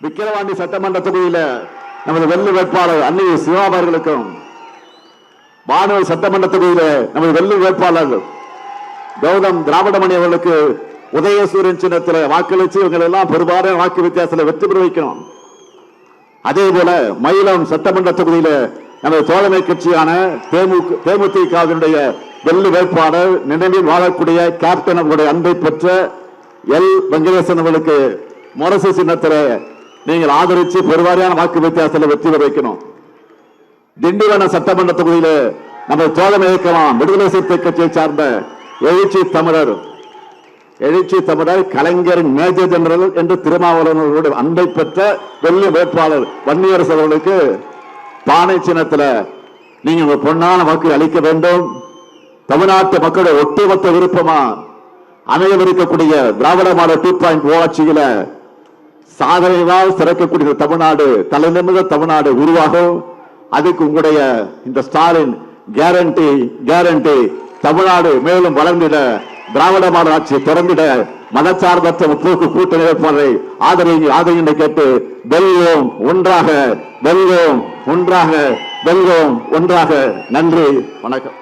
விக்கிரவாண்டி சட்டமன்ற தொகுதியில நமது வெள்ளி வேட்பாளர் அன்னி சிவா அவர்களுக்கும், வானூர் சட்டமன்ற தொகுதியில நமது வெள்ளி வேட்பாளர் கௌதம் திராவிடமணி அவர்களுக்கு உதயசூரியன் சின்னத்தில் வாக்களிச்சு இவங்க எல்லாம் பெரும்பாலான வாக்கு வித்தியாசத்தில் வெற்றி பெற வைக்கணும். அதே போல மயிலம் சட்டமன்ற தொகுதியில நமது தோழமை கட்சியான தேமுதிகவினுடைய வெள்ளி வேட்பாளர் நினைவில் வாழக்கூடிய கேப்டன் அவருடைய அன்பை பெற்ற எல் வெங்கடேசன் அவர்களுக்கு முரசு சின்னத்தில் நீங்கள் ஆதரித்து பெருவாரியான வாக்கு வித்தியாசத்தில் வெற்றி பெற வைக்கணும். திண்டிவனம் சட்டமன்ற தொகுதியில நமது தோழமை இயக்கலாம் விடுதலை சிறுத்தை கட்சியை சார்ந்த எழுச்சி தமிழர் கலைஞரின் மேஜர் ஜெனரல் என்று திருமாவளவனுடைய அன்பை பெற்ற வெள்ளி வேட்பாளர் வன்னியரசு அவர்களுக்கு பானை சின்னத்தில் நீங்க உங்க பொன்னான வாக்கு அளிக்க வேண்டும். தமிழ்நாட்டு மக்களுடைய ஒட்டுமொத்த விருப்பமா அமையவிருக்கக்கூடிய திராவிட மாடல் 2.0 ஆட்சியில சாதனையால் சிறக்கக்கூடிய தமிழ்நாடு, தலைநிமிர்ந்த தமிழ்நாடு உருவாகும். அதுக்கு உங்களுடைய இந்த ஸ்டாலின் கேரண்டி தமிழ்நாடு மேலும் வளர்ந்திட, திராவிட மாடல் ஆட்சியை திறந்திட மதச்சார்பற்ற முற்போக்கு கூட்டணி வேட்பாளரை ஆதரவு கேட்டு வெல்வோம் ஒன்றாக, வெல்வோம் ஒன்றாக, வெல்வோம் ஒன்றாக. நன்றி, வணக்கம்.